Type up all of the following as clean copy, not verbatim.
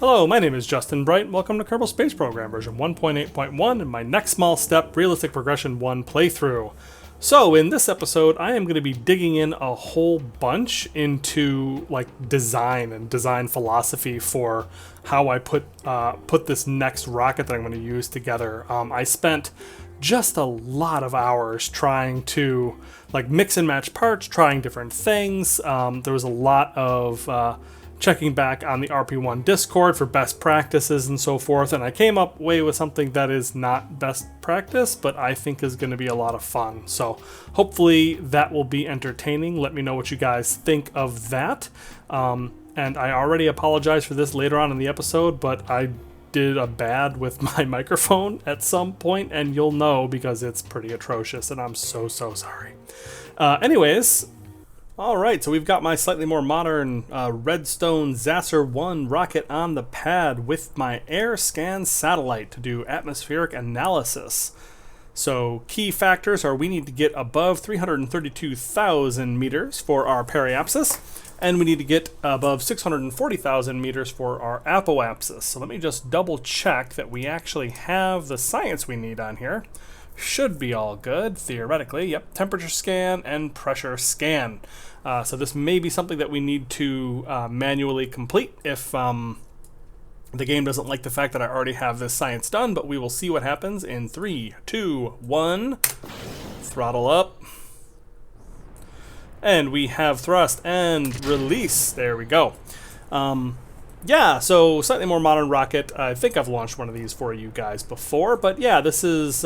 Hello, my name is Justin Bright. Welcome to Kerbal Space Program version 1.8.1 and my next small step Realistic Progression 1 playthrough. So in this episode, I am going to be digging in a whole bunch into design and design philosophy for how I put this next rocket that I'm going to use together. I spent just a lot of hours trying to mix and match parts, trying different things. There was a lot of checking back on the RP-1 Discord for best practices and so forth, and I came up with something that is not best practice, but I think is going to be a lot of fun. So hopefully that will be entertaining. Let me know what you guys think of that. And I already apologize for this later on in the episode, but I did a bad with my microphone at some point, and you'll know because it's pretty atrocious, and I'm so sorry. Anyways, all right, so we've got my slightly more modern Redstone-Aerobee rocket on the pad with my air scan satellite to do atmospheric analysis. So key factors are we need to get above 332,000 meters for our periapsis, and we need to get above 640,000 meters for our apoapsis. So let me just double check that we actually have the science we need on here. Should be all good, theoretically. Yep, temperature scan and pressure scan. So this may be something that we need to manually complete if the game doesn't like the fact that I already have this science done, but we will see what happens in 3, 2, 1. Throttle up. And we have thrust and release. There we go. Yeah, so slightly more modern rocket. I think I've launched one of these for you guys before, but yeah, this is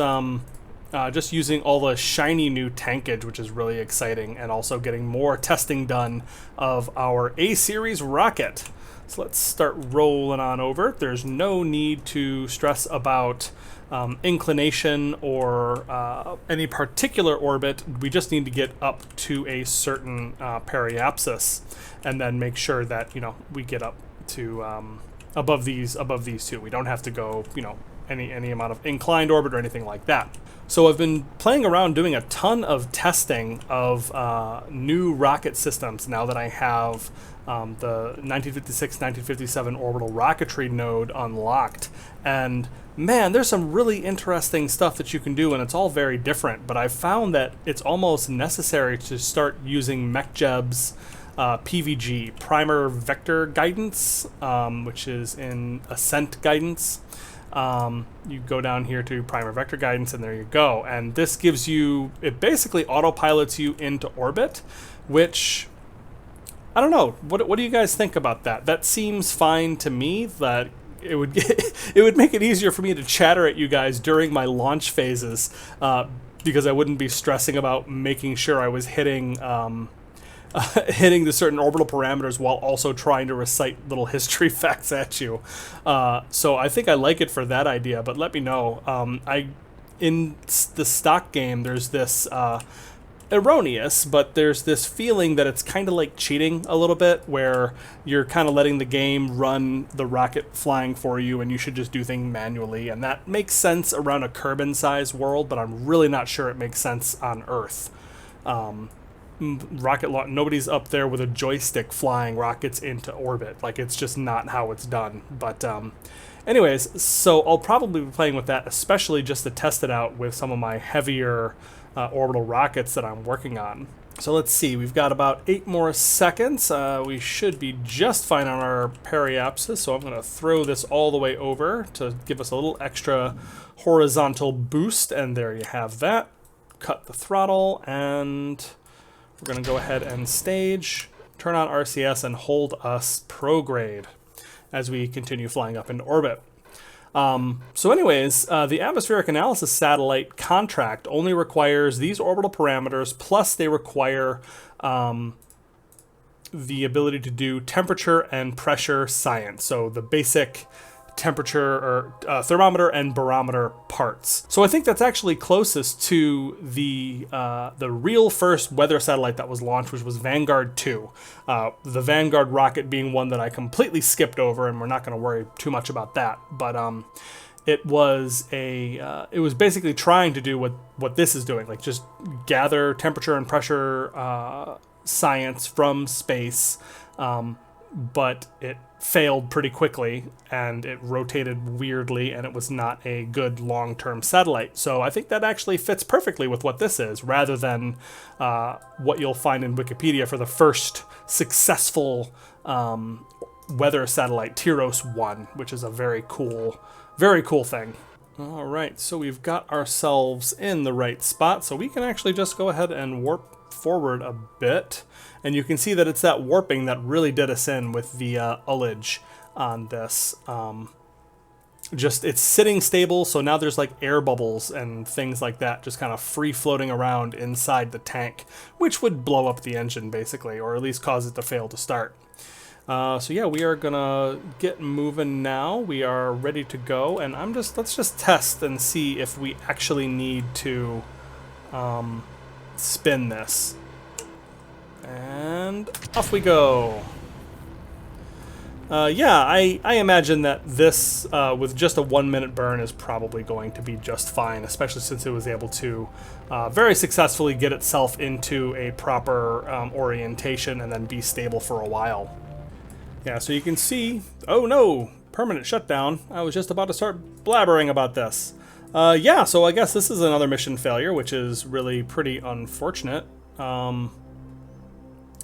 just using all the shiny new tankage, which is really exciting, and also getting more testing done of our A-series rocket. So let's start rolling on over. There's no need to stress about inclination or any particular orbit. We just need to get up to a certain periapsis, and then make sure that we get up to above these two. We don't have to go any amount of inclined orbit or anything like that. So I've been playing around doing a ton of testing of new rocket systems now that I have the 1956-1957 orbital rocketry node unlocked. And man, there's some really interesting stuff that you can do, and it's all very different, but I've found that it's almost necessary to start using MacLeod's PVG, Primer Vector Guidance, which is in Ascent Guidance. You go down here to Primer Vector Guidance, and there you go. And this gives you, it basically autopilots you into orbit, which, I don't know, what do you guys think about that? That seems fine to me. That it would it would make it easier for me to chatter at you guys during my launch phases, because I wouldn't be stressing about making sure I was hitting hitting the certain orbital parameters while also trying to recite little history facts at you. So I think I like it for that idea, but let me know. In the stock game, there's this erroneous, but there's this feeling that it's kind of like cheating a little bit, where you're kind of letting the game run the rocket flying for you, and you should just do things manually. And that makes sense around a Kerbin-sized world, but I'm really not sure it makes sense on Earth. Rocket launch, nobody's up there with a joystick flying rockets into orbit. It's just not how it's done. But anyways, so I'll probably be playing with that, especially just to test it out with some of my heavier orbital rockets that I'm working on. So let's see, we've got about 8 more seconds. We should be just fine on our periapsis, so I'm going to throw this all the way over to give us a little extra horizontal boost, and there you have that. Cut the throttle, and we're going to go ahead and stage, turn on RCS, and hold us prograde as we continue flying up into orbit. So anyways, the atmospheric analysis satellite contract only requires these orbital parameters, plus they require the ability to do temperature and pressure science. So the basic temperature or thermometer and barometer parts. So I think that's actually closest to the real first weather satellite that was launched, which was Vanguard 2. The Vanguard rocket being one that I completely skipped over, and we're not going to worry too much about that. But it was basically trying to do what this is doing, just gather temperature and pressure science from space. but it failed pretty quickly, and it rotated weirdly, and it was not a good long-term satellite. So I think that actually fits perfectly with what this is, rather than what you'll find in Wikipedia for the first successful weather satellite, Tyros-1, which is a very cool thing. All right, so we've got ourselves in the right spot, so we can actually just go ahead and warp forward a bit, and you can see that it's that warping that really did us in with the ullage on this. Just it's sitting stable, so now there's like air bubbles and things like that just kind of free floating around inside the tank, which would blow up the engine basically, or at least cause it to fail to start. So yeah, we are gonna get moving now. We are ready to go, and let's just test and see if we actually need to spin this. And off we go. Yeah, I imagine that this, with just a 1 minute burn, is probably going to be just fine, especially since it was able to very successfully get itself into a proper orientation and then be stable for a while. Yeah, so you can see, oh no, permanent shutdown. I was just about to start blabbering about this. Yeah, so I guess this is another mission failure, which is really pretty unfortunate.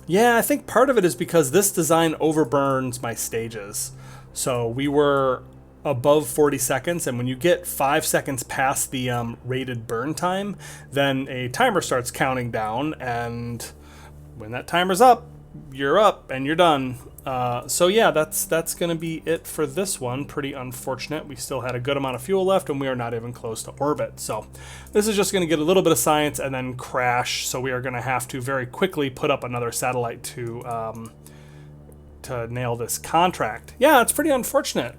Yeah, I think part of it is because this design overburns my stages. So we were above 40 seconds, and when you get 5 seconds past the rated burn time, then a timer starts counting down, and when that timer's up, you're up and you're done. So yeah, that's gonna be it for this one. Pretty unfortunate. We still had a good amount of fuel left, and we are not even close to orbit. So this is just gonna get a little bit of science and then crash. So we are gonna have to very quickly put up another satellite to nail this contract. Yeah, it's pretty unfortunate.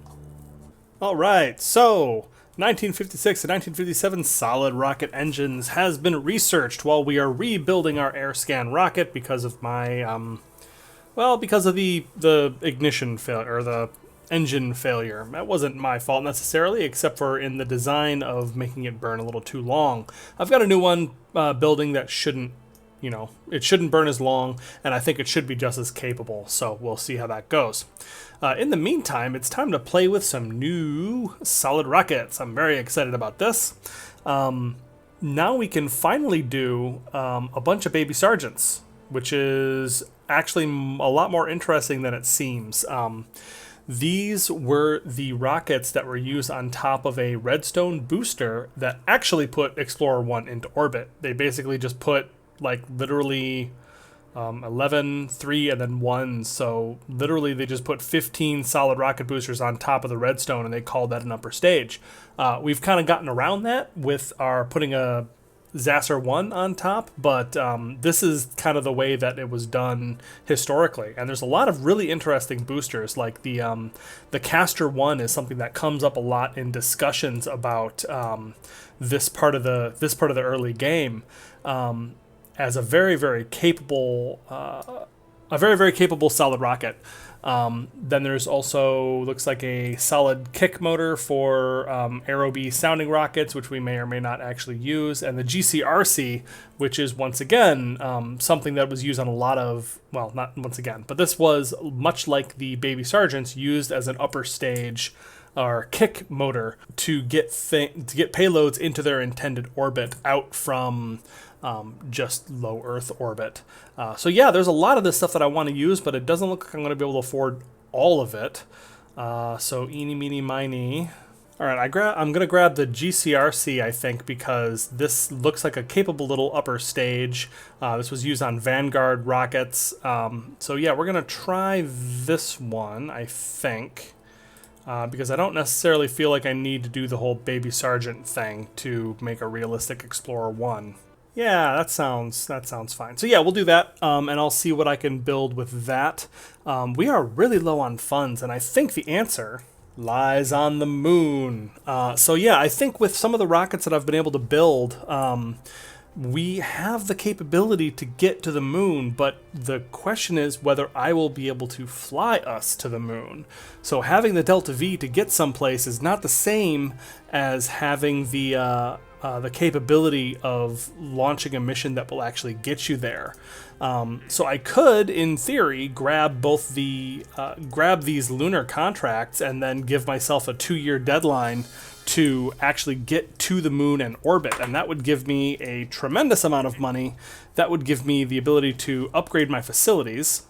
All right, so 1956 and 1957 solid rocket engines has been researched while we are rebuilding our AirScan rocket because of my well, because of the ignition failure, or the engine failure. That wasn't my fault necessarily, except for in the design of making it burn a little too long. I've got a new one building that shouldn't, it shouldn't burn as long, and I think it should be just as capable, so we'll see how that goes. In the meantime, it's time to play with some new solid rockets. I'm very excited about this. Now we can finally do a bunch of baby sergeants, which is actually a lot more interesting than it seems. These were the rockets that were used on top of a Redstone booster that actually put Explorer 1 into orbit. They basically just put like literally 11, 3, and then 1. So literally they just put 15 solid rocket boosters on top of the Redstone, and they called that an upper stage. We've kind of gotten around that with our putting a Zasser 1 on top, but this is kind of the way that it was done historically. And there's a lot of really interesting boosters, like the Caster 1 is something that comes up a lot in discussions about this part of the early game, as a very, very capable solid rocket. Then there's also, looks like a solid kick motor for Aerobee sounding rockets, which we may or may not actually use, and the GCRC, which is once again something that was used on a lot of, well, not once again, but this was much like the Baby Sergeants, used as an upper stage or kick motor to get payloads into their intended orbit out from just low Earth orbit. So yeah, there's a lot of this stuff that I want to use, but it doesn't look like I'm going to be able to afford all of it. So eeny, meeny, miny. All right, I'm going to grab the GCRC, I think, because this looks like a capable little upper stage. This was used on Vanguard rockets. So yeah, we're going to try this one, I think. Because I don't necessarily feel like I need to do the whole Baby Sergeant thing to make a realistic Explorer 1. Yeah, that sounds fine. So yeah, we'll do that, and I'll see what I can build with that. We are really low on funds, and I think the answer lies on the moon. So yeah, I think with some of the rockets that I've been able to build, we have the capability to get to the moon, but the question is whether I will be able to fly us to the moon. So having the Delta V to get someplace is not the same as having the the capability of launching a mission that will actually get you there. So I could, in theory, grab both grab these lunar contracts and then give myself a 2-year deadline to actually get to the moon and orbit, and that would give me a tremendous amount of money. That would give me the ability to upgrade my facilities,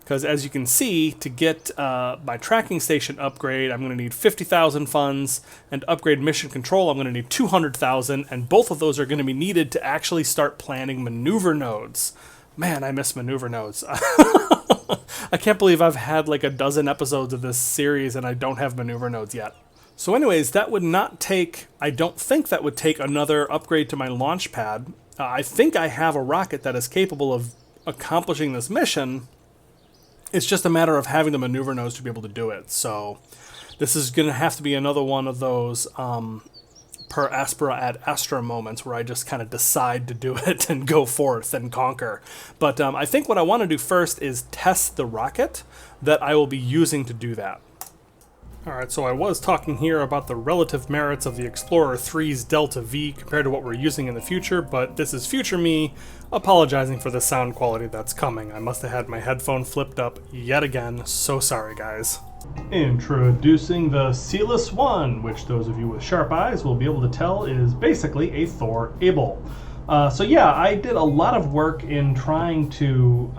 because as you can see, to get my tracking station upgrade, I'm going to need 50,000 funds, and to upgrade mission control, I'm going to need 200,000, and both of those are going to be needed to actually start planning maneuver nodes. Man, I miss maneuver nodes. I can't believe I've had like a dozen episodes of this series and I don't have maneuver nodes yet. So anyways, that would not take, I don't think that would take another upgrade to my launch pad. I think I have a rocket that is capable of accomplishing this mission. It's just a matter of having the maneuver nodes to be able to do it. So this is going to have to be another one of those per aspera ad astra moments where I just kind of decide to do it and go forth and conquer. But I think what I want to do first is test the rocket that I will be using to do that. Alright, so I was talking here about the relative merits of the Explorer 3's Delta V compared to what we're using in the future, but this is future me apologizing for the sound quality that's coming. I must have had my headphone flipped up yet again. So sorry, guys. Introducing the Sealess 1, which those of you with sharp eyes will be able to tell is basically a Thor-Able. So yeah, I did a lot of work in trying to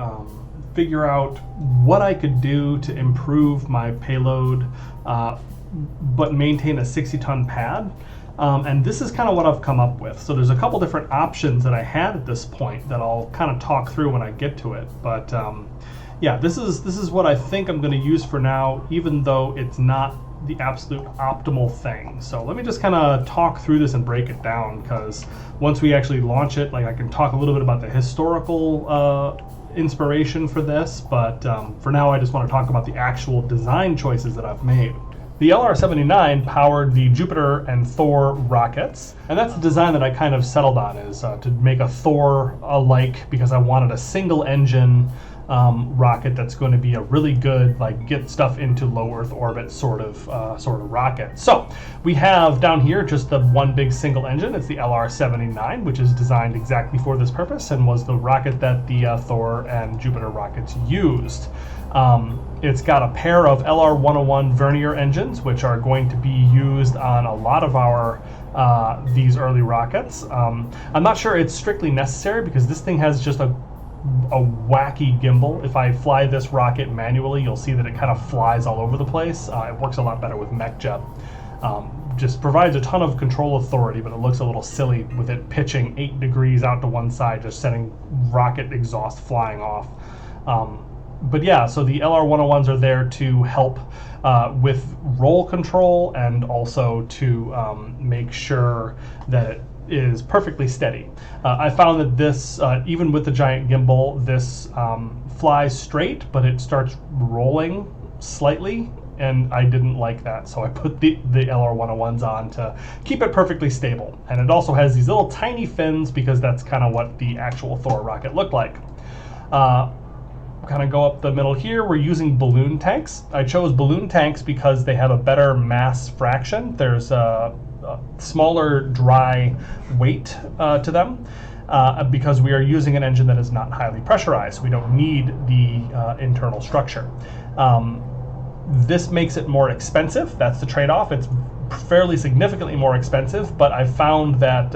figure out what I could do to improve my payload, but maintain a 60-ton pad. And this is kind of what I've come up with. So there's a couple different options that I had at this point that I'll kind of talk through when I get to it. But yeah, this is what I think I'm going to use for now, even though it's not the absolute optimal thing. So let me just kind of talk through this and break it down, because once we actually launch it, like I can talk a little bit about the historical inspiration for this, but for now I just want to talk about the actual design choices that I've made. The LR-79 powered the Jupiter and Thor rockets, and that's the design that I kind of settled on, is to make a Thor-alike, because I wanted a single engine rocket that's going to be a really good, like, get stuff into low Earth orbit sort of rocket. So we have down here just the one big single engine. It's the LR-79, which is designed exactly for this purpose and was the rocket that the Thor and Jupiter rockets used. It's got a pair of LR-101 vernier engines, which are going to be used on a lot of our these early rockets. I'm not sure it's strictly necessary, because this thing has just a wacky gimbal. If I fly this rocket manually, you'll see that it kind of flies all over the place. It works a lot better with MacLeod. Just provides a ton of control authority, but it looks a little silly with it pitching 8 degrees out to one side, just sending rocket exhaust flying off. But yeah, so the LR-101s are there to help with roll control, and also to make sure that it is perfectly steady. I found that this, even with the giant gimbal, this flies straight, but it starts rolling slightly, and I didn't like that, so I put the LR-101s on to keep it perfectly stable. And it also has these little tiny fins, because that's kind of what the actual Thor rocket looked like. Kind of go up the middle here, we're using balloon tanks. I chose balloon tanks because they have a better mass fraction. There's a smaller dry weight to them, because we are using an engine that is not highly pressurized. We don't need the internal structure. This makes it more expensive. That's the trade-off. It's fairly significantly more expensive, but I found that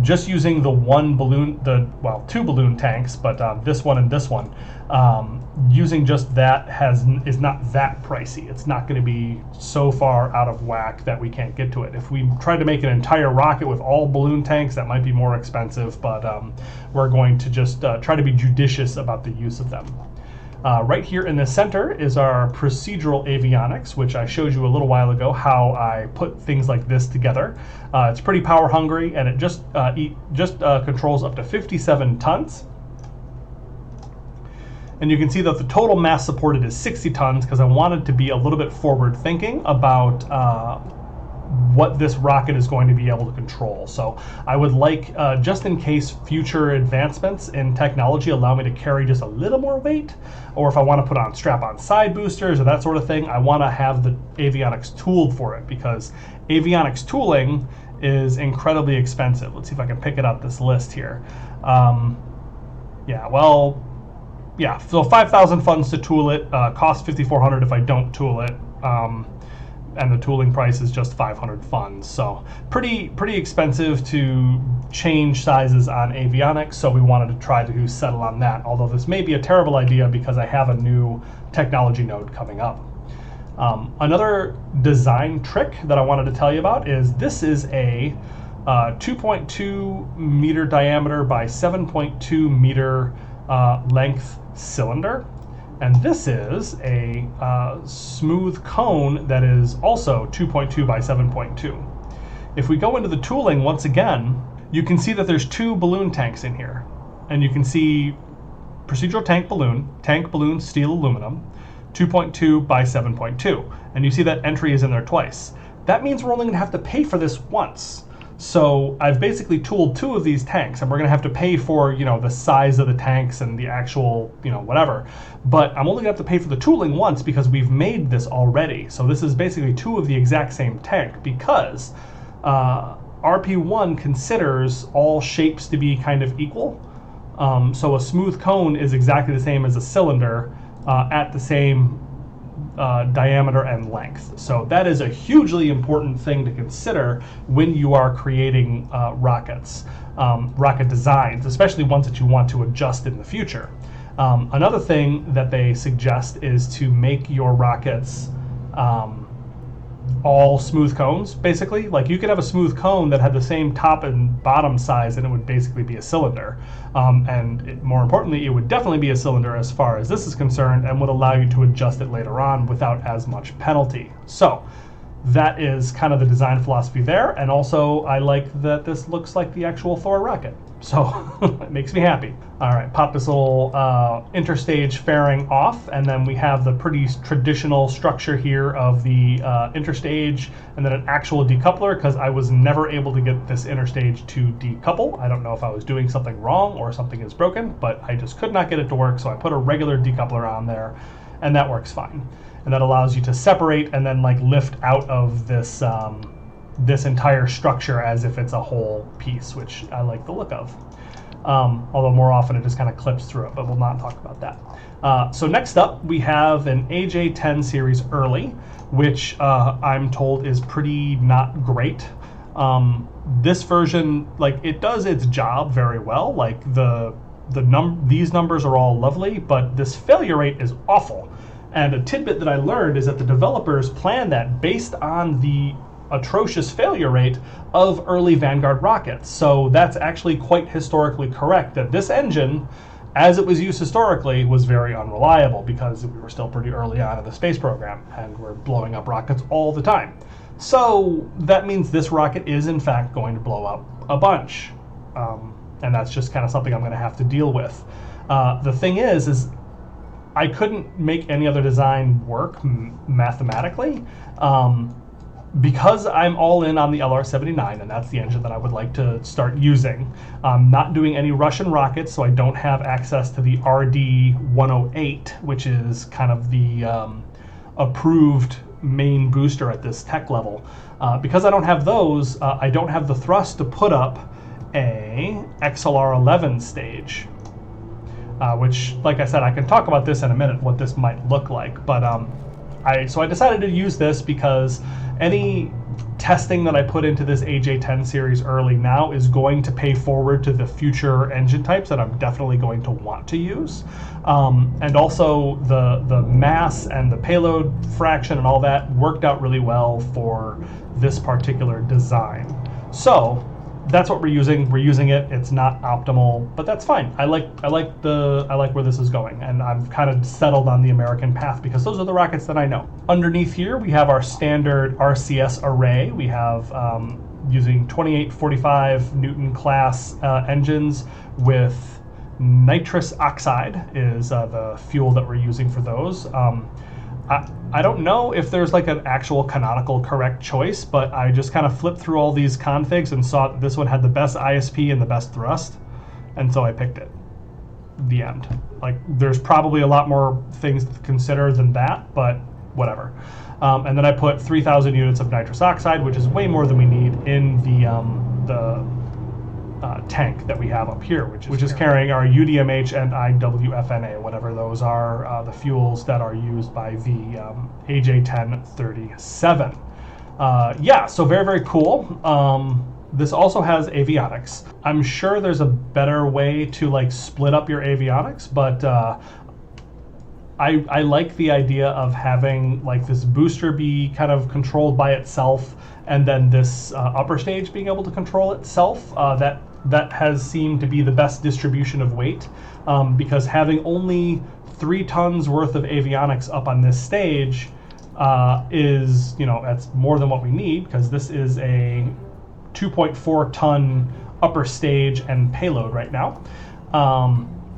just using the one balloon, two balloon tanks, but this one and this one, using just that is not that pricey. It's not going to be so far out of whack that we can't get to it. If we tried to make an entire rocket with all balloon tanks, that might be more expensive, but we're going to just try to be judicious about the use of them. Right here in the center is our procedural avionics, which I showed you a little while ago how I put things like this together. It's pretty power hungry, and it just controls up to 57 tons. And you can see that the total mass supported is 60 tons, because I wanted to be a little bit forward thinking about what this rocket is going to be able to control. So I would like, just in case future advancements in technology allow me to carry just a little more weight, or if I want to put on strap-on side boosters or that sort of thing, I want to have the avionics tooled for it, because avionics tooling is incredibly expensive. Let's see if I can pick it up, this list here. Yeah, well, yeah, so 5,000 funds to tool it, cost 5,400 if I don't tool it, and the tooling price is just 500 funds. So pretty expensive to change sizes on avionics, so we wanted to try to settle on that, although this may be a terrible idea because I have a new technology node coming up. Another design trick that I wanted to tell you about is this is a 2.2 meter diameter by 7.2 meter length cylinder, and this is a smooth cone that is also 2.2 by 7.2. If we go into the tooling once again, you can see that there's two balloon tanks in here, and you can see procedural tank balloon, steel aluminum, 2.2 by 7.2, and you see that entry is in there twice. That means we're only going to have to pay for this once. So I've basically tooled two of these tanks, and we're going to have to pay for, you know, the size of the tanks and the actual, you know, whatever. But I'm only going to have to pay for the tooling once because we've made this already. So this is basically two of the exact same tank because RP-1 considers all shapes to be kind of equal. So a smooth cone is exactly the same as a cylinder at the same diameter and length. So that is a hugely important thing to consider when you are creating rockets, rocket designs, especially ones that you want to adjust in the future. Another thing that they suggest is to make your rockets all smooth cones, basically. Like you could have a smooth cone that had the same top and bottom size and it would basically be a cylinder. More importantly, it would definitely be a cylinder as far as this is concerned and would allow you to adjust it later on without as much penalty. So that is kind of the design philosophy there. And also I like that this looks like the actual Thor rocket. So it makes me happy. All right, pop this little interstage fairing off, and then we have the pretty traditional structure here of the interstage and then an actual decoupler, because I was never able to get this interstage to decouple. I don't know if I was doing something wrong or something is broken, but I just could not get it to work, so I put a regular decoupler on there, and that works fine. And that allows you to separate and then like lift out of this this entire structure as if it's a whole piece, which I like the look of. Although more often it just kind of clips through it, but we'll not talk about that. So next up, we have an AJ10 series early, which I'm told is pretty not great. This version, like, it does its job very well. Like these numbers are all lovely, but this failure rate is awful. And a tidbit that I learned is that the developers planned that based on the atrocious failure rate of early Vanguard rockets. So that's actually quite historically correct, that this engine, as it was used historically, was very unreliable because we were still pretty early on in the space program and we're blowing up rockets all the time. So that means this rocket is in fact going to blow up a bunch. And that's just kind of something I'm going to have to deal with. The thing is I couldn't make any other design work mathematically. Because I'm all in on the LR-79, and that's the engine that I would like to start using. I'm not doing any Russian rockets, so I don't have access to the RD-108, which is kind of the approved main booster at this tech level. Because I don't have those, I don't have the thrust to put up a XLR-11 stage. Which, like I said, I can talk about this in a minute, what this might look like. But so I decided to use this because any testing that I put into this AJ10 series early now is going to pay forward to the future engine types that I'm definitely going to want to use. And also the mass and the payload fraction and all that worked out really well for this particular design. So that's what we're using. We're using it. It's not optimal, but that's fine. I like where this is going, and I've kind of settled on the American path because those are the rockets that I know. Underneath here, we have our standard RCS array. We have using 2845 Newton class engines with nitrous oxide is the fuel that we're using for those. I don't know if there's like an actual canonical correct choice, but I just kind of flipped through all these configs and saw that this one had the best ISP and the best thrust, and so I picked it. The end. Like, there's probably a lot more things to consider than that, but whatever. And then I put 3,000 units of nitrous oxide, which is way more than we need, in the tank that we have up here, which is carrying our UDMH and IWFNA, whatever those are, the fuels that are used by the AJ1037. Yeah, so very, very cool. This also has avionics. I'm sure there's a better way to like split up your avionics, but I like the idea of having like this booster be kind of controlled by itself, and then this upper stage being able to control itself. That has seemed to be the best distribution of weight, because having only 3 tons worth of avionics up on this stage is, that's more than what we need, because this is a 2.4 ton upper stage and payload right now.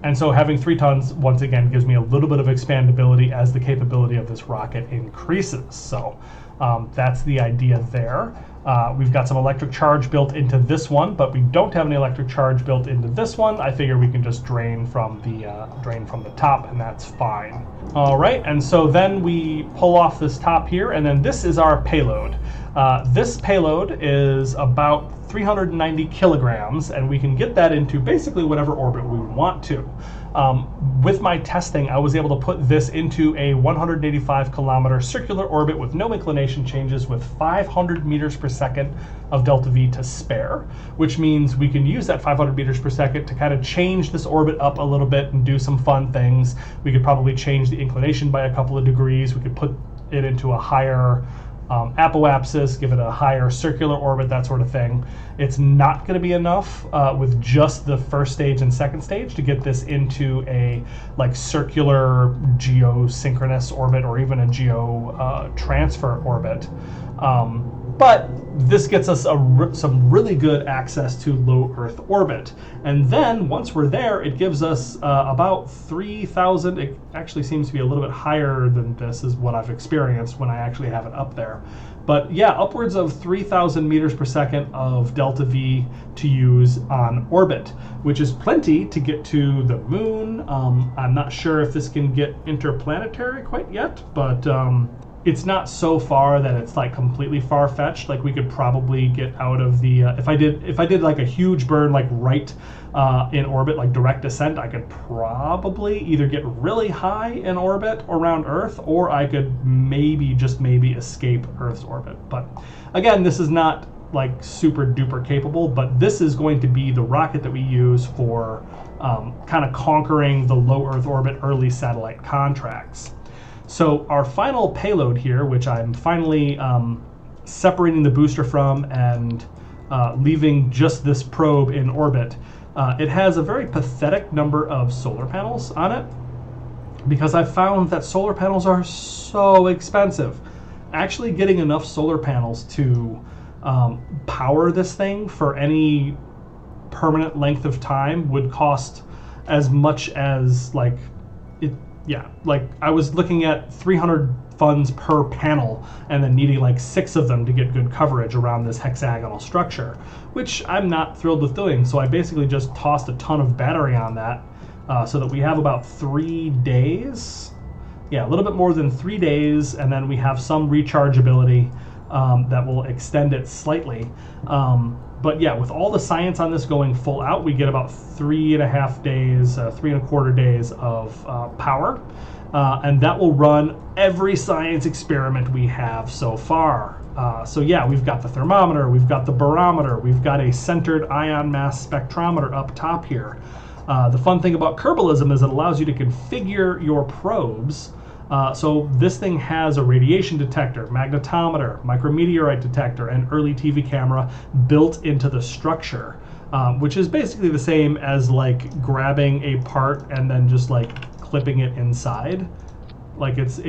And so having 3 tons, once again, gives me a little bit of expandability as the capability of this rocket increases. So that's the idea there. We've got some electric charge built into this one, but we don't have any electric charge built into this one. I figure we can just drain from the top, and that's fine. All right, and so then we pull off this top here, and then this is our payload. This payload is about 390 kilograms, and we can get that into basically whatever orbit we want to. With my testing, I was able to put this into a 185 kilometer circular orbit with no inclination changes, with 500 meters per second of delta V to spare, which means we can use that 500 meters per second to kind of change this orbit up a little bit and do some fun things. We could probably change the inclination by a couple of degrees. We could put it into a higher apoapsis, give it a higher circular orbit, that sort of thing. It's not going to be enough with just the first stage and second stage to get this into a like circular geosynchronous orbit, or even a geo transfer orbit. But this gets us some really good access to low Earth orbit. And then once we're there, it gives us about 3,000. It actually seems to be a little bit higher than this, is what I've experienced when I actually have it up there. But yeah, upwards of 3,000 meters per second of delta V to use on orbit, which is plenty to get to the moon. I'm not sure if this can get interplanetary quite yet, but it's not so far that it's like completely far-fetched. Like we could probably get out of the if I did like a huge burn like right in orbit, like direct descent, I could probably either get really high in orbit around Earth, or I could maybe escape Earth's orbit. But again, this is not like super duper capable, but this is going to be the rocket that we use for kind of conquering the low Earth orbit early satellite contracts. So our final payload here, which I'm finally separating the booster from and leaving just this probe in orbit, it has a very pathetic number of solar panels on it, because I found that solar panels are so expensive. Actually getting enough solar panels to power this thing for any permanent length of time would cost as much as like it. Yeah, like I was looking at 300 funds per panel, and then needing like 6 of them to get good coverage around this hexagonal structure, which I'm not thrilled with doing. So I basically just tossed a ton of battery on that, so that we have about 3 days. Yeah, a little bit more than 3 days, and then we have some rechargeability that will extend it slightly. But yeah, with all the science on this going full out, we get about 3.5 days, 3.25 days of power. And that will run every science experiment we have so far. So yeah, we've got the thermometer, we've got the barometer, we've got a centered ion mass spectrometer up top here. The fun thing about Kerbalism is it allows you to configure your probes. So this thing has a radiation detector, magnetometer, micrometeorite detector, and early TV camera built into the structure, which is basically the same as like grabbing a part and then just like clipping it inside. Like it's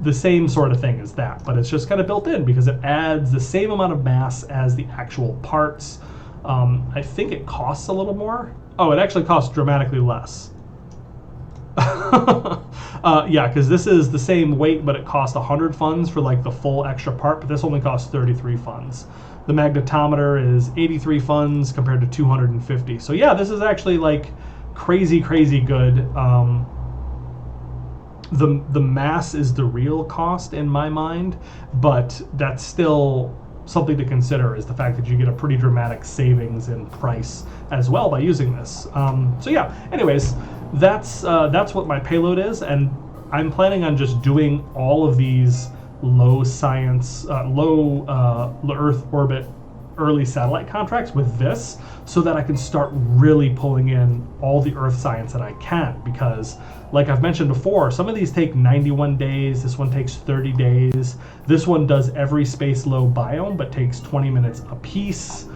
the same sort of thing as that, but it's just kind of built in because it adds the same amount of mass as the actual parts. I think it costs a little more. Oh, it actually costs dramatically less. Yeah, because this is the same weight, but it costs 100 funds for like the full extra part, but this only costs 33 funds. The magnetometer is 83 funds compared to 250. So yeah, this is actually like crazy good. the mass is the real cost in my mind, but that's still something to consider, is the fact that you get a pretty dramatic savings in price as well by using this. So yeah, anyways, that's what my payload is, and I'm planning on just doing all of these low Earth orbit early satellite contracts with this, so that I can start really pulling in all the Earth science that I can, because like I've mentioned before, some of these take 91 days, this one takes 30 days, this one does every space low biome but takes 20 minutes a piece.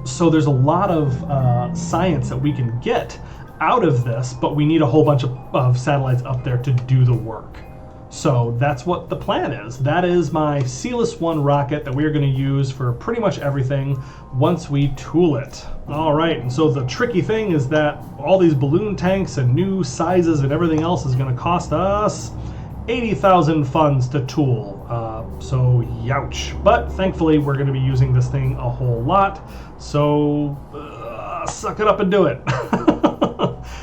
So there's a lot of science that we can get out of this, but we need a whole bunch of satellites up there to do the work. So that's what the plan is. That is my Celis-1 rocket that we are going to use for pretty much everything once we tool it. All right, and so the tricky thing is that all these balloon tanks and new sizes and everything else is going to cost us 80,000 funds to tool. So youch. But thankfully we're going to be using this thing a whole lot, so suck it up and do it.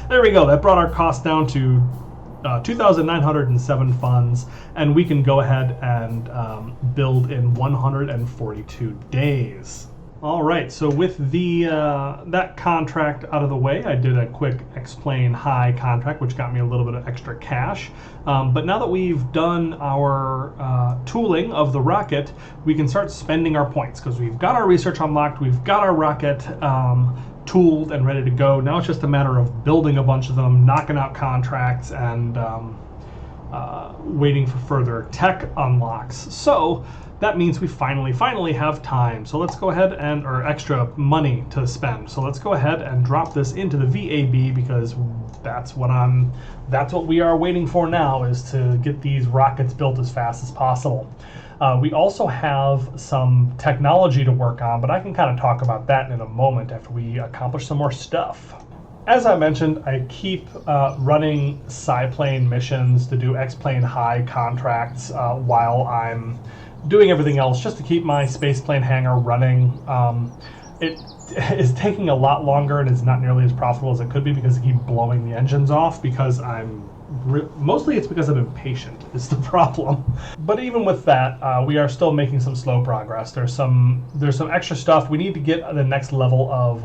There we go. That brought our cost down to 2,907 funds, and we can go ahead and build in 142 days. All right, so with the that contract out of the way, I did a quick explain high contract, which got me a little bit of extra cash. But now that we've done our tooling of the rocket, we can start spending our points, because we've got our research unlocked, we've got our rocket tooled and ready to go. Now it's just a matter of building a bunch of them, knocking out contracts, and waiting for further tech unlocks. So that means we finally have time. So let's go ahead and, or extra money to spend. So let's go ahead and drop this into the VAB, because that's what we are waiting for now, is to get these rockets built as fast as possible. We also have some technology to work on, but I can kind of talk about that in a moment after we accomplish some more stuff. As I mentioned, I keep running Psyplane missions to do X-Plane high contracts while I'm doing everything else, just to keep my spaceplane hangar running. It is taking a lot longer and is not nearly as profitable as it could be, because I keep blowing the engines off, because mostly it's because I'm impatient is the problem. But even with that, we are still making some slow progress. There's some extra stuff. We need to get the next level of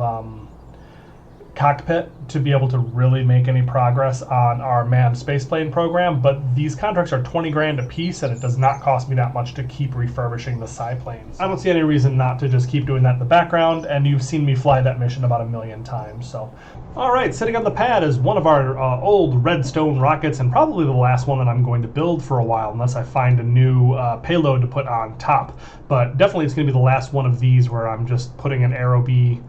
cockpit to be able to really make any progress on our manned spaceplane program, but these contracts are 20 grand a piece, and it does not cost me that much to keep refurbishing the Psyplanes. I don't see any reason not to just keep doing that in the background, and you've seen me fly that mission about 1,000,000 times. So, all right, sitting on the pad is one of our old Redstone rockets, and probably the last one that I'm going to build for a while, unless I find a new payload to put on top. But definitely it's going to be the last one of these where I'm just putting an Aerobee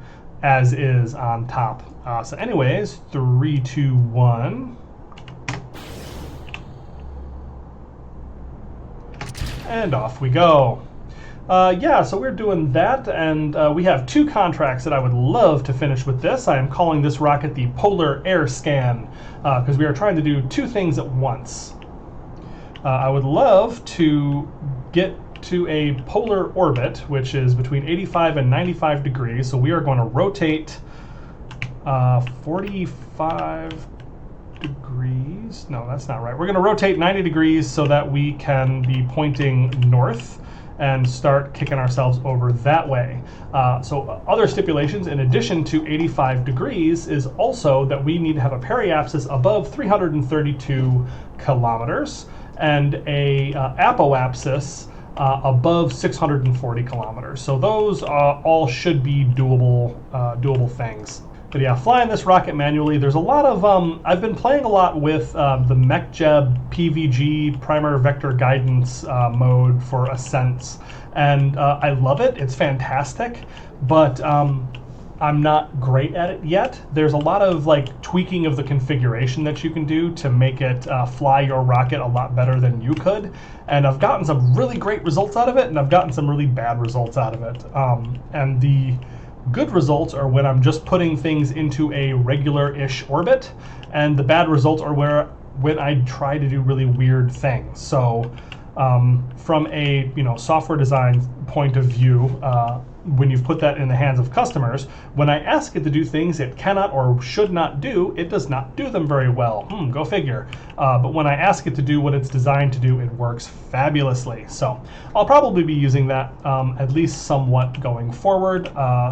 as is on top. So anyways, 3, 2, 1. And off we go. Yeah, so we're doing that, and we have 2 contracts that I would love to finish with this. I am calling this rocket the Polar Air Scan, because we are trying to do 2 things at once. I would love to get to a polar orbit, which is between 85 and 95 degrees. So we are going to rotate 45 degrees. No, that's not right. We're going to rotate 90 degrees so that we can be pointing north and start kicking ourselves over that way. So other stipulations, in addition to 85 degrees, is also that we need to have a periapsis above 332 kilometers and a apoapsis above 640 kilometers. So those all should be doable things. But yeah, flying this rocket manually, there's a lot of, I've been playing a lot with the MechJeb PVG Primer Vector Guidance mode for ascents, and I love it. It's fantastic, but I'm not great at it yet. There's a lot of like tweaking of the configuration that you can do to make it fly your rocket a lot better than you could, and I've gotten some really great results out of it, and I've gotten some really bad results out of it. And the good results are when I'm just putting things into a regular-ish orbit, and the bad results are when I try to do really weird things. So from a software design point of view, when you've put that in the hands of customers, when I ask it to do things it cannot or should not do, it does not do them very well. Go figure. But when I ask it to do what it's designed to do, it works fabulously. So I'll probably be using that at least somewhat going forward,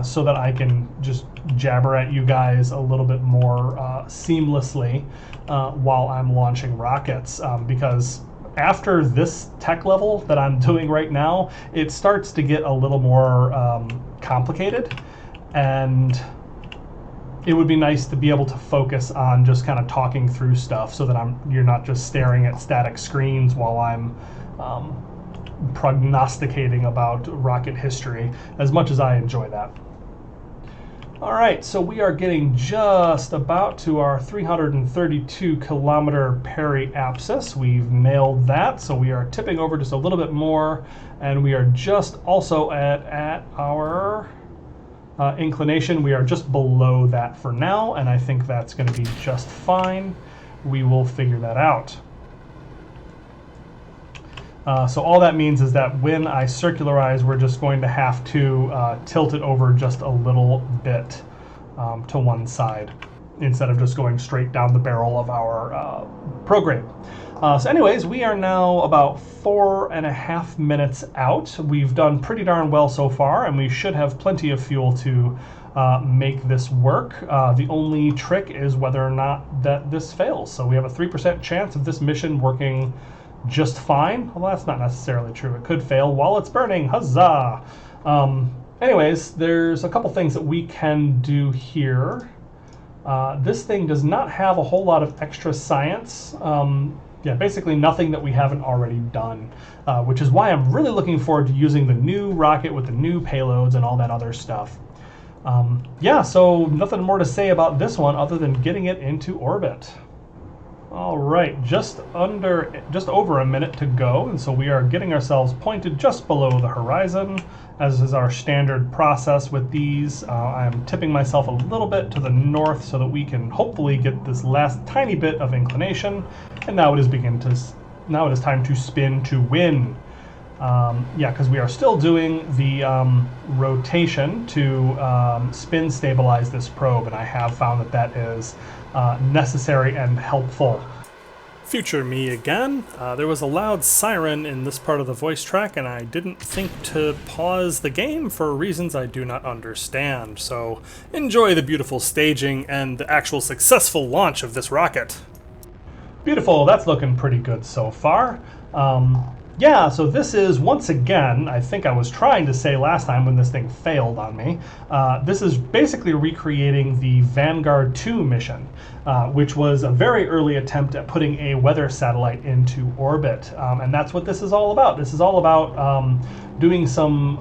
so that I can just jabber at you guys a little bit more seamlessly while I'm launching rockets, because after this tech level that I'm doing right now, it starts to get a little more complicated, and it would be nice to be able to focus on just kind of talking through stuff so that you're not just staring at static screens while I'm prognosticating about rocket history, as much as I enjoy that. All right, so we are getting just about to our 332 kilometer periapsis. We've nailed that, so we are tipping over just a little bit more, and we are just also at our inclination. We are just below that for now, and I think that's going to be just fine. We will figure that out. So all that means is that when I circularize, we're just going to have to tilt it over just a little bit to one side, instead of just going straight down the barrel of our program. So anyways, we are now about 4.5 minutes out. We've done pretty darn well so far, and we should have plenty of fuel to make this work. The only trick is whether or not that this fails. So we have a 3% chance of this mission working just fine. Well, that's not necessarily true. It could fail while it's burning. Huzzah! Anyways, there's a couple things that we can do here. This thing does not have a whole lot of extra science. Yeah, basically nothing that we haven't already done, which is why I'm really looking forward to using the new rocket with the new payloads and all that other stuff. Yeah, so nothing more to say about this one other than getting it into orbit. All right, just over a minute to go, and so we are getting ourselves pointed just below the horizon, as is our standard process with these. I'm tipping myself a little bit to the north so that we can hopefully get this last tiny bit of inclination, and now it is time to spin to win. Yeah, because we are still doing the rotation to spin stabilize this probe, and I have found that that is necessary and helpful. Future me again. There was a loud siren in this part of the voice track, and I didn't think to pause the game for reasons I do not understand. So enjoy the beautiful staging and the actual successful launch of this rocket. Beautiful, that's looking pretty good so far. Yeah, so this is, once again, I think I was trying to say last time when this thing failed on me, this is basically recreating the Vanguard 2 mission, which was a very early attempt at putting a weather satellite into orbit. And that's what this is all about. This is all about doing some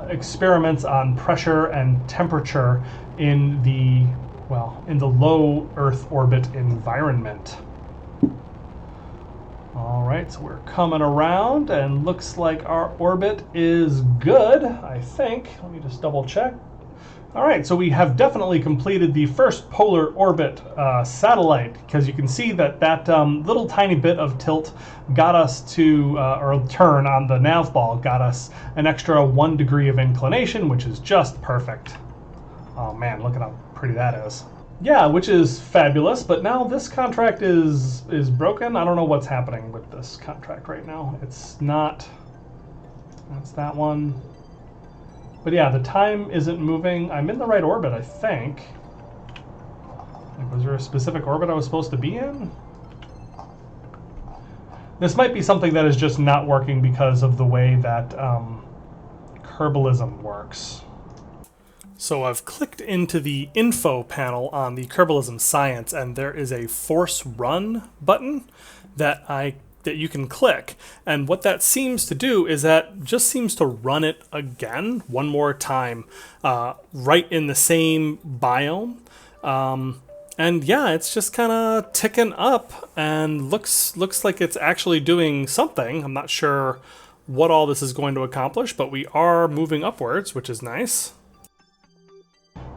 experiments on pressure and temperature in the low Earth orbit environment. All right, so we're coming around, and looks like our orbit is good, I think. Let me just double check. All right, so we have definitely completed the first polar orbit satellite, because you can see that little tiny bit of tilt got us to, or turn on the nav ball, got us an extra 1 degree of inclination, which is just perfect. Oh man, look at how pretty that is. Yeah, which is fabulous, but now this contract is broken. I don't know what's happening with this contract right now. It's not, that's that one. But yeah, the time isn't moving. I'm in the right orbit, I think. Like, was there a specific orbit I was supposed to be in? This might be something that is just not working because of the way that Kerbalism works. So I've clicked into the info panel on the Kerbalism Science, and there is a force run button that you can click. And what that seems to do is that just seems to run it again one more time, right in the same biome. And yeah, it's just kind of ticking up and looks like it's actually doing something. I'm not sure what all this is going to accomplish, but we are moving upwards, which is nice.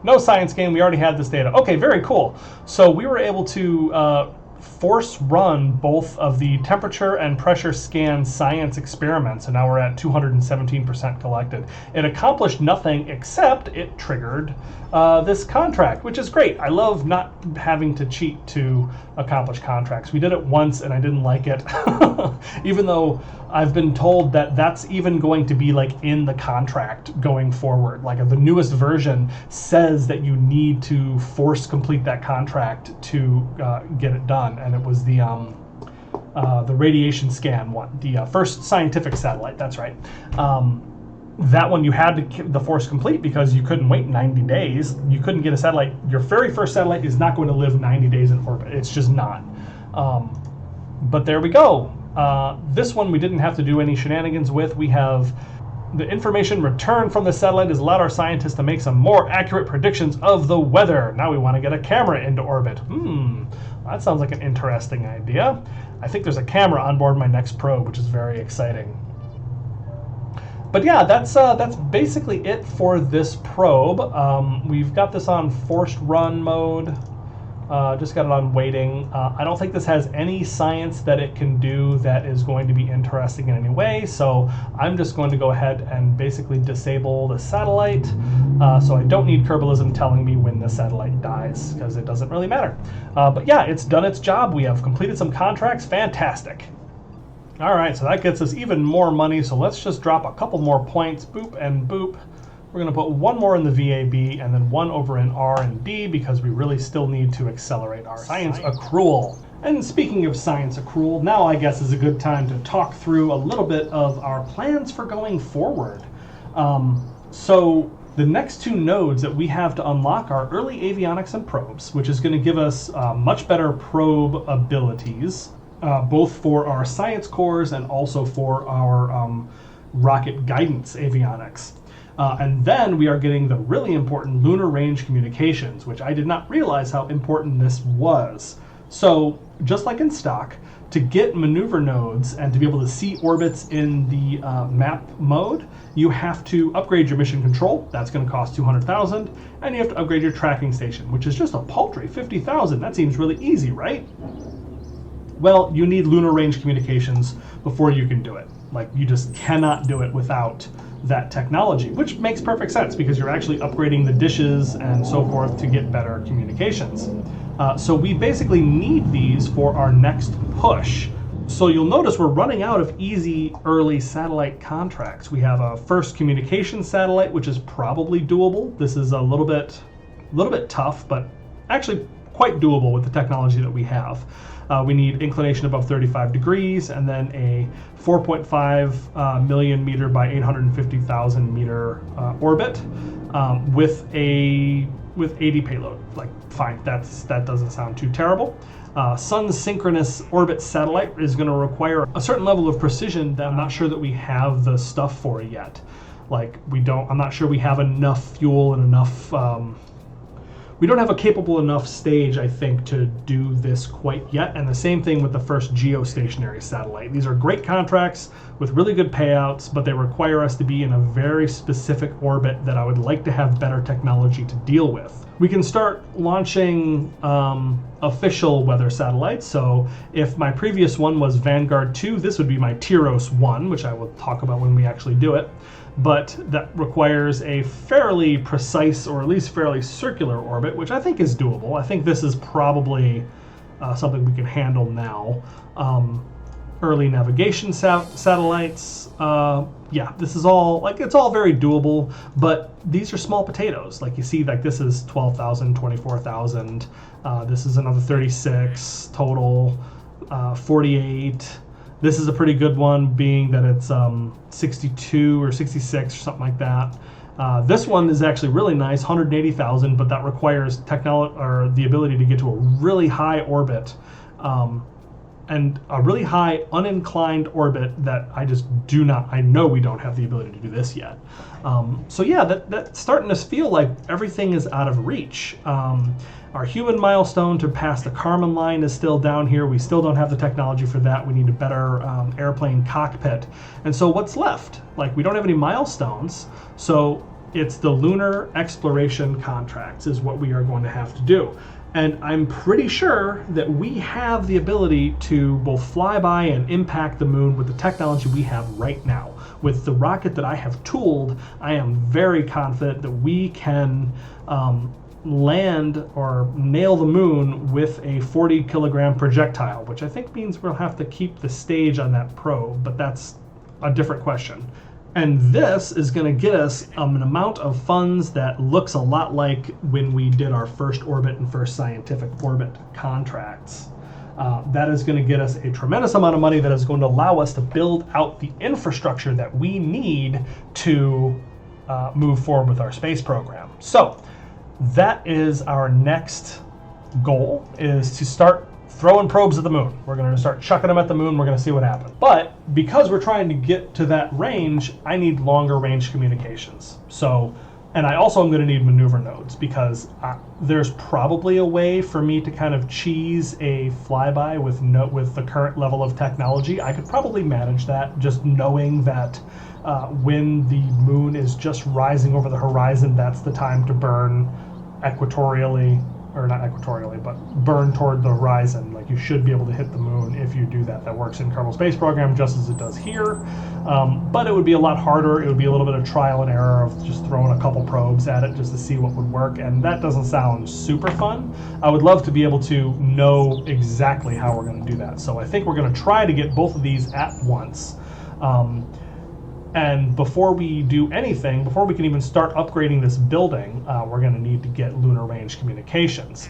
No science game, we already had this data. Okay, very cool. So we were able to force run both of the temperature and pressure scan science experiments, and now we're at 217% collected. It accomplished nothing except it triggered this contract, which is great. I love not having to cheat to accomplish contracts. We did it once and I didn't like it, even though I've been told that that's even going to be like in the contract going forward. Like the newest version says that you need to force complete that contract to get it done. And it was the radiation scan one, the first scientific satellite, that's right. That one you had to the force complete because you couldn't wait 90 days. You couldn't get a satellite. Your very first satellite is not going to live 90 days in orbit. It's just not. But there we go. This one we didn't have to do any shenanigans with. We have the information returned from the satellite has allowed our scientists to make some more accurate predictions of the weather. Now we want to get a camera into orbit. That sounds like an interesting idea. I think there's a camera on board my next probe, which is very exciting. But yeah, that's basically it for this probe. We've got this on forced run mode. Just got it on waiting. I don't think this has any science that it can do that is going to be interesting in any way, so I'm just going to go ahead and basically disable the satellite, so I don't need Kerbalism telling me when the satellite dies, because it doesn't really matter. But yeah, it's done its job. We have completed some contracts. Fantastic. All right, so that gets us even more money, so let's just drop a couple more points. Boop and boop. We're going to put one more in the VAB and then one over in R&D because we really still need to accelerate our science accrual. And speaking of science accrual, now I guess is a good time to talk through a little bit of our plans for going forward. So the next two nodes that we have to unlock are early avionics and probes, which is going to give us much better probe abilities, both for our science cores and also for our rocket guidance avionics. And then we are getting the really important lunar range communications, which I did not realize how important this was. So just like in stock, to get maneuver nodes and to be able to see orbits in the map mode, you have to upgrade your mission control. That's going to cost 200,000, and you have to upgrade your tracking station, which is just a paltry 50,000. That seems really easy, right? Well, you need lunar range communications before you can do it. Like, you just cannot do it without that technology, which makes perfect sense because you're actually upgrading the dishes and so forth to get better communications. So we basically need these for our next push. So you'll notice we're running out of easy early satellite contracts. We have a first communication satellite, which is probably doable. This is a little bit tough, but actually quite doable with the technology that we have. We need inclination above 35 degrees and then a 4.5 million meter by 850,000 meter orbit with 80 payload. Like, fine, that doesn't sound too terrible. Sun synchronous orbit satellite is going to require a certain level of precision that I'm not sure that we have the stuff for yet. Like, I'm not sure we have enough fuel and enough. We don't have a capable enough stage, I think, to do this quite yet. And the same thing with the first geostationary satellite. These are great contracts with really good payouts, but they require us to be in a very specific orbit that I would like to have better technology to deal with. We can start launching official weather satellites. So if my previous one was Vanguard 2, this would be my Tyros 1, which I will talk about when we actually do it. But that requires a fairly precise, or at least fairly circular orbit, which I think is doable. I think this is probably something we can handle now. Early navigation satellites, yeah, this is all, like, it's all very doable, but these are small potatoes. Like, you see, like, this is 12,000, 24,000. This is another 36 total, 48. This is a pretty good one, being that it's 62 or 66 or something like that. This one is actually really nice, 180,000, but that requires the ability to get to a really high orbit, and a really high uninclined orbit that I know we don't have the ability to do this yet. So yeah, that's starting to feel like everything is out of reach. Our human milestone to pass the Kármán line is still down here. We still don't have the technology for that. We need a better airplane cockpit. And so what's left? Like, we don't have any milestones, so it's the lunar exploration contracts is what we are going to have to do. And I'm pretty sure that we have the ability to both fly by and impact the moon with the technology we have right now. With the rocket that I have tooled, I am very confident that we can land or nail the moon with a 40 kilogram projectile, which I think means we'll have to keep the stage on that probe, but that's a different question. And this is going to get us an amount of funds that looks a lot like when we did our first orbit and first scientific orbit contracts. That is going to get us a tremendous amount of money that is going to allow us to build out the infrastructure that we need to move forward with our space program. So that is our next goal, is to start throwing probes at the moon. We're going to start chucking them at the moon. We're going to see what happens. But because we're trying to get to that range, I need longer range communications. So, and I also am going to need maneuver nodes, because there's probably a way for me to kind of cheese a flyby with the current level of technology. I could probably manage that, just knowing that when the moon is just rising over the horizon, that's the time to burn equatorially, or not equatorially, but burn toward the horizon. Like, you should be able to hit the moon if you do that. That works in Kerbal Space Program just as it does here. But it would be a lot harder. It would be a little bit of trial and error of just throwing a couple probes at it just to see what would work. And that doesn't sound super fun. I would love to be able to know exactly how we're going to do that. So I think we're going to try to get both of these at once. And before we do anything, before we can even start upgrading this building, we're going to need to get lunar range communications.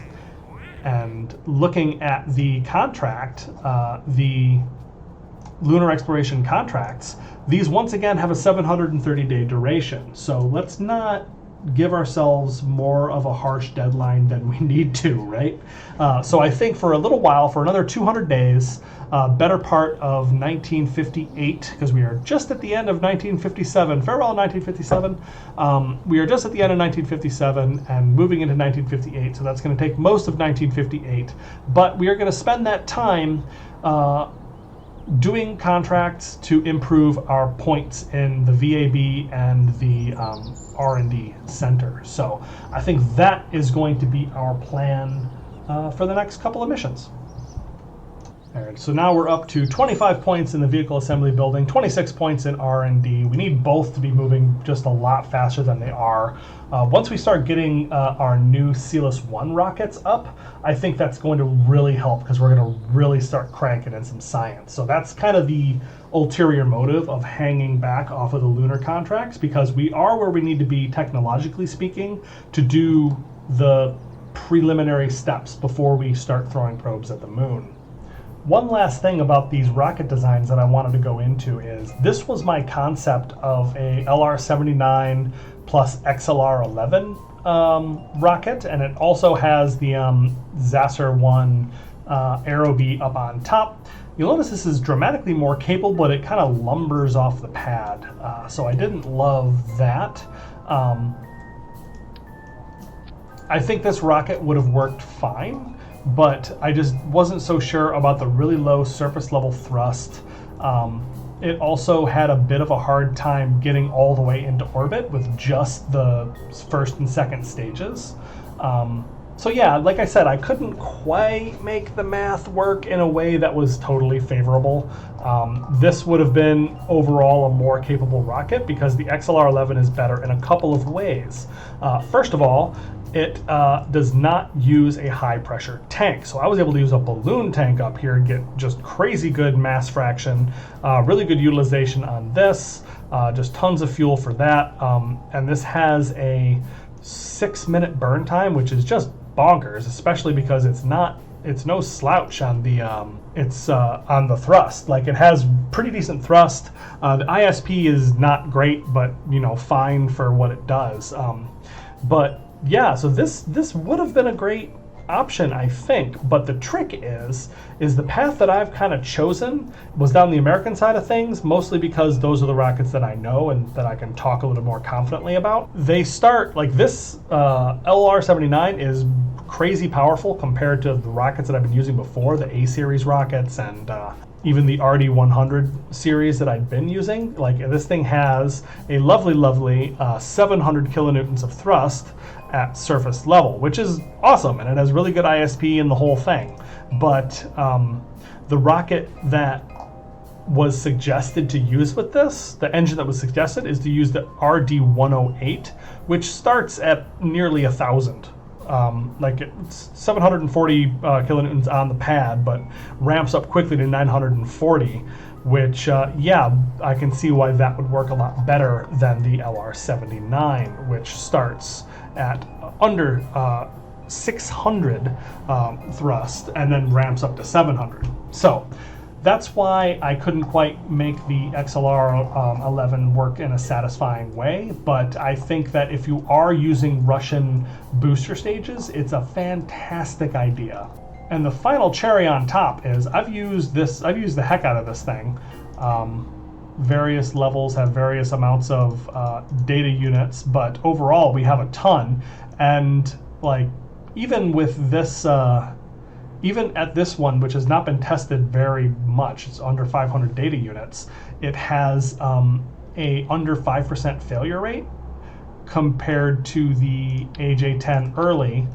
And looking at the contract, the lunar exploration contracts, these once again have a 730-day duration. So let's not give ourselves more of a harsh deadline than we need to, right? So I think for a little while, for another 200 days, better part of 1958, because we are just at the end of 1957. Farewell, 1957. We are just at the end of 1957 and moving into 1958, so that's going to take most of 1958. But we are going to spend that time doing contracts to improve our points in the VAB and the R&D center. So I think that is going to be our plan for the next couple of missions. All right, so now we're up to 25 points in the vehicle assembly building, 26 points in R&D. We need both to be moving just a lot faster than they are. Once we start getting our new Celis-1 rockets up, I think that's going to really help, because we're going to really start cranking in some science. So that's kind of the ulterior motive of hanging back off of the lunar contracts, because we are where we need to be technologically speaking to do the preliminary steps before we start throwing probes at the moon. One last thing about these rocket designs that I wanted to go into is, this was my concept of a LR-79 plus XLR-11 rocket, and it also has the Zasser-1 Aerobee up on top. You'll notice this is dramatically more capable, but it kind of lumbers off the pad, so I didn't love that. I think this rocket would have worked fine, but I just wasn't so sure about the really low surface level thrust. It also had a bit of a hard time getting all the way into orbit with just the first and second stages. So yeah, like I said, I couldn't quite make the math work in a way that was totally favorable. This would have been overall a more capable rocket, because the XLR-11 is better in a couple of ways. First of all, it does not use a high pressure tank. So I was able to use a balloon tank up here and get just crazy good mass fraction, really good utilization on this, just tons of fuel for that. And this has a 6-minute burn time, which is just bonkers, especially because it's no slouch on the on the thrust. Like, it has pretty decent thrust. The ISP is not great, but fine for what it does. But yeah, so this would have been a great option, I think. But the trick is the path that I've kind of chosen was down the American side of things, mostly because those are the rockets that I know and that I can talk a little more confidently about. They start, like, this LR-79 is crazy powerful compared to the rockets that I've been using before, the A-series rockets and even the RD-100 series that I'd been using. Like, this thing has a lovely 700 kilonewtons of thrust at surface level, which is awesome, and it has really good ISP and the whole thing. But the rocket that was suggested to use with this, the engine that was suggested, is to use the RD-108, which starts at nearly 1,000. Like, it's 740 kilonewtons on the pad, but ramps up quickly to 940, which, yeah, I can see why that would work a lot better than the LR-79, which starts at under 600 thrust and then ramps up to 700. So that's why I couldn't quite make the XLR-11 work in a satisfying way, but I think that if you are using Russian booster stages, it's a fantastic idea. And the final cherry on top is I've used the heck out of this thing. Various levels have various amounts of data units, but overall we have a ton. And like, even with this, even at this one, which has not been tested very much, it's under 500 data units, it has a under 5% failure rate compared to the AJ-10 early,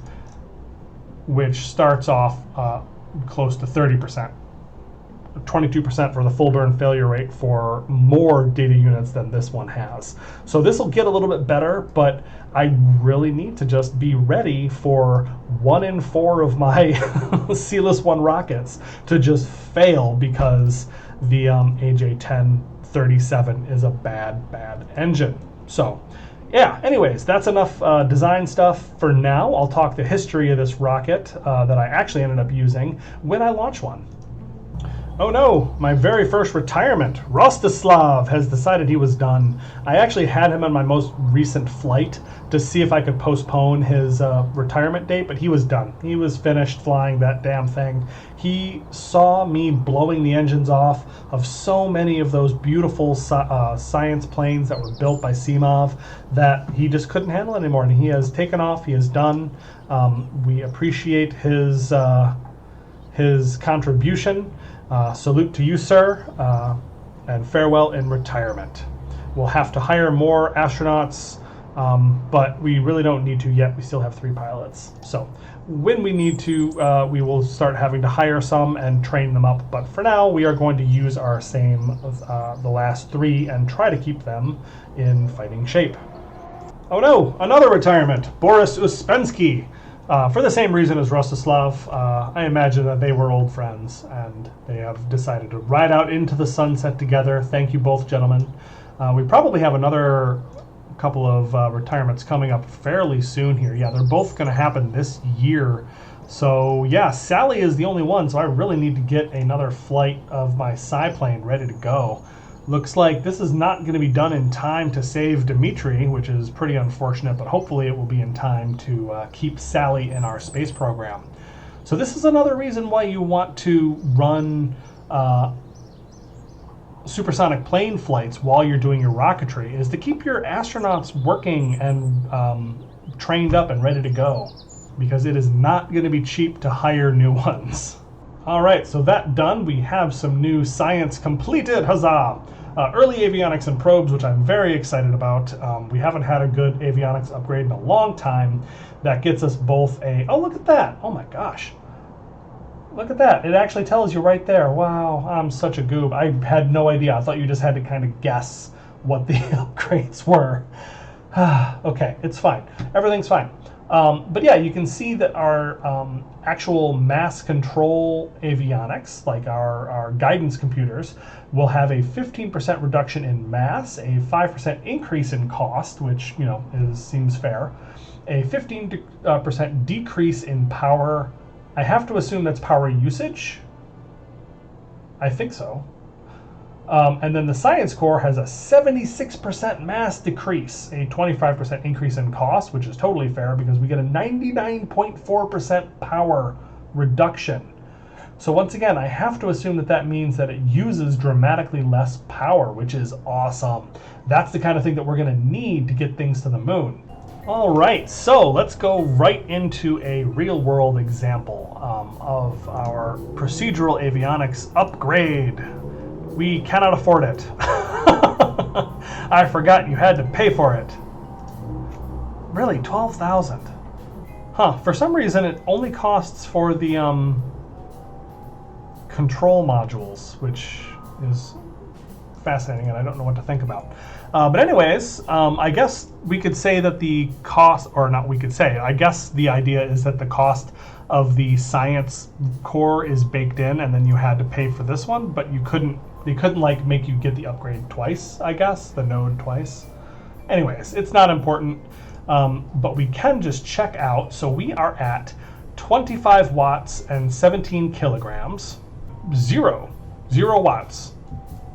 which starts off close to 30%. 22% for the full burn failure rate for more data units than this one has. So this will get a little bit better, but I really need to just be ready for 1 in 4 of my Sealess 1 rockets to just fail because the AJ-10-37 is a bad engine. So yeah, anyways, that's enough design stuff for now. I'll talk the history of this rocket that I actually ended up using when I launched one. Oh no, my very first retirement. Rostislav has decided he was done. I actually had him on my most recent flight to see if I could postpone his retirement date, but he was done. He was finished flying that damn thing. He saw me blowing the engines off of so many of those beautiful science planes that were built by Simov that he just couldn't handle it anymore, and he has taken off. He is done. We appreciate his contribution. Salute to you, sir, and farewell in retirement. We'll have to hire more astronauts, but we really don't need to yet. We still have 3 pilots. So when we need to, we will start having to hire some and train them up. But for now, we are going to use our same, the last 3, and try to keep them in fighting shape. Oh no, another retirement. Boris Uspensky. For the same reason as Rostislav, I imagine that they were old friends and they have decided to ride out into the sunset together. Thank you both, gentlemen. We probably have another couple of retirements coming up fairly soon here. Yeah, they're both going to happen this year. So yeah, Sally is the only one, so I really need to get another flight of my Psyplane ready to go. Looks like this is not going to be done in time to save Dmitri, which is pretty unfortunate, but hopefully it will be in time to keep Sally in our space program. So this is another reason why you want to run supersonic plane flights while you're doing your rocketry, is to keep your astronauts working and trained up and ready to go, because it is not going to be cheap to hire new ones. All right, so that done, we have some new science completed, huzzah! Early avionics and probes, which I'm very excited about. We haven't had a good avionics upgrade in a long time. That gets us both a, oh, look at that. Oh my gosh. Look at that. It actually tells you right there. Wow, I'm such a goob. I had no idea. I thought you just had to kind of guess what the upgrades were. Okay, it's fine. Everything's fine. But yeah, you can see that our actual mass control avionics, like our guidance computers, will have a 15% reduction in mass, a 5% increase in cost, which, you know, seems fair, a 15% decrease in power. I have to assume that's power usage. I think so. And then the Science Core has a 76% mass decrease, a 25% increase in cost, which is totally fair because we get a 99.4% power reduction. So once again, I have to assume that that means that it uses dramatically less power, which is awesome. That's the kind of thing that we're going to need to get things to the moon. All right, so let's go right into a real-world example of our procedural avionics upgrade. We cannot afford it. I forgot you had to pay for it. Really, 12,000. Huh, for some reason it only costs for the control modules, which is fascinating and I don't know what to think about. But anyways, I guess we could say that the cost, or not we could say, I guess the idea is that the cost of the science core is baked in and then you had to pay for this one, but you couldn't like make you get the upgrade twice, I guess, the node twice. Anyways, it's not important, but we can just check out. So we are at 25 watts and 17 kilograms, zero watts.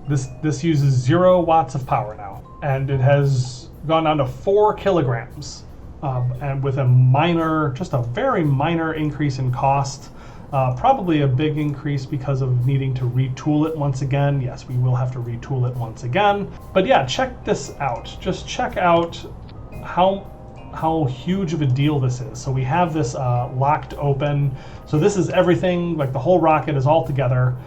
This uses 0 watts of power now, and it has gone down to 4 kilograms, and with just a very minor increase in cost. Probably a big increase because of needing to retool it once again. Yes, we will have to retool it once again. But yeah, check this out. Just check out how huge of a deal this is. So we have this locked open. So this is everything, like the whole rocket is all together.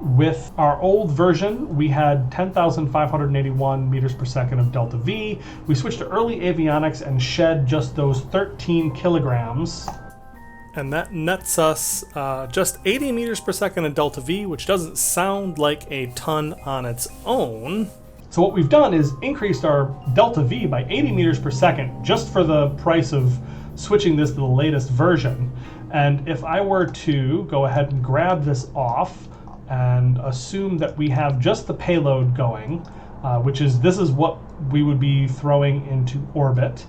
With our old version, we had 10,581 meters per second of delta V. We switched to early avionics and shed just those 13 kilograms. And that nets us just 80 meters per second of delta V, which doesn't sound like a ton on its own. So what we've done is increased our delta V by 80 meters per second just for the price of switching this to the latest version. And if I were to go ahead and grab this off and assume that we have just the payload going, this is what we would be throwing into orbit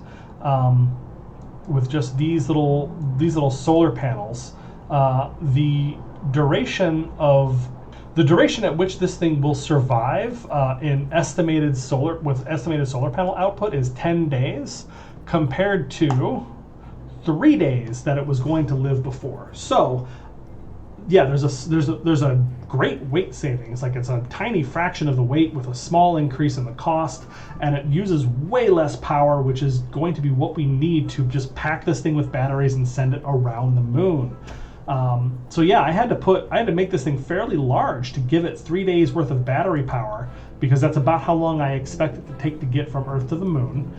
with just these little solar panels. The duration at which this thing will survive in estimated solar panel output is 10 days, compared to 3 days that it was going to live before. So yeah, there's a great weight savings. Like, it's a tiny fraction of the weight with a small increase in the cost, and it uses way less power, which is going to be what we need to just pack this thing with batteries and send it around the moon. So yeah, I had to make this thing fairly large to give it 3 days worth of battery power, because that's about how long I expect it to take to get from Earth to the moon.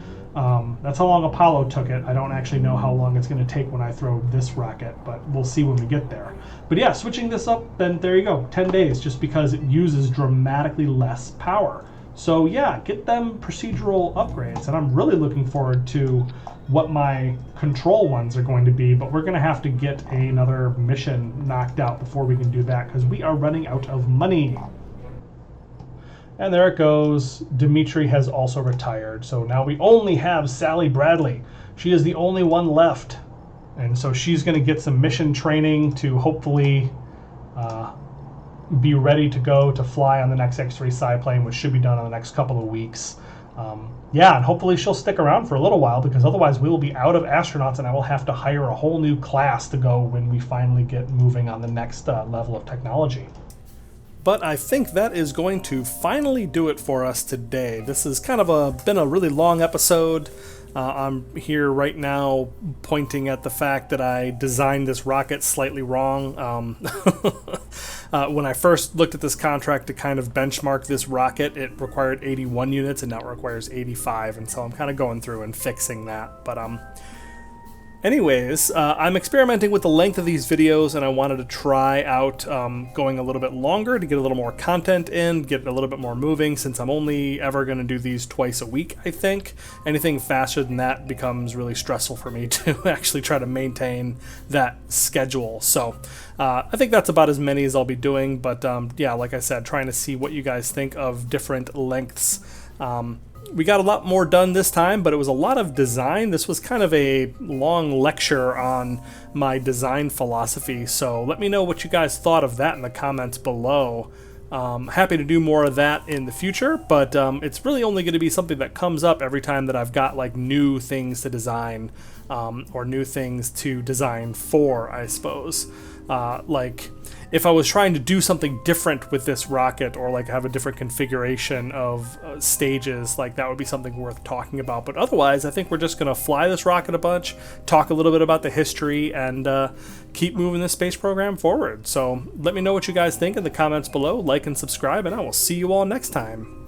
That's how long Apollo took it. I don't actually know how long it's going to take when I throw this rocket, but we'll see when we get there. But yeah, switching this up, then there you go, 10 days, just because it uses dramatically less power. So yeah, get them procedural upgrades, and I'm really looking forward to what my control ones are going to be, but we're going to have to get another mission knocked out before we can do that, because we are running out of money. And there it goes. Dimitri has also retired. So now we only have Sally Bradley. She is the only one left. And so she's going to get some mission training to hopefully be ready to go to fly on the next X-3 Cyplane, which should be done in the next couple of weeks. Yeah, and hopefully she'll stick around for a little while, because otherwise we will be out of astronauts and I will have to hire a whole new class to go when we finally get moving on the next level of technology. But I think that is going to finally do it for us today. This has kind of been a really long episode. I'm here right now pointing at the fact that I designed this rocket slightly wrong. When I first looked at this contract to kind of benchmark this rocket, it required 81 units and now it requires 85, and so I'm kind of going through and fixing that. But anyways, I'm experimenting with the length of these videos, and I wanted to try out going a little bit longer to get a little more content in, get a little bit more moving, since I'm only ever going to do these twice a week, I think. Anything faster than that becomes really stressful for me to actually try to maintain that schedule. So I think that's about as many as I'll be doing, but yeah, like I said, trying to see what you guys think of different lengths. We got a lot more done this time, but it was a lot of design. This was kind of a long lecture on my design philosophy, so let me know what you guys thought of that in the comments below. Happy to do more of that in the future, but it's really only going to be something that comes up every time that I've got like new things to design, or new things to design for, I suppose. Like, if I was trying to do something different with this rocket, or like have a different configuration of stages, like that would be something worth talking about. But otherwise, I think we're just going to fly this rocket a bunch, talk a little bit about the history, and keep moving this space program forward. So let me know what you guys think in the comments below, like and subscribe, and I will see you all next time.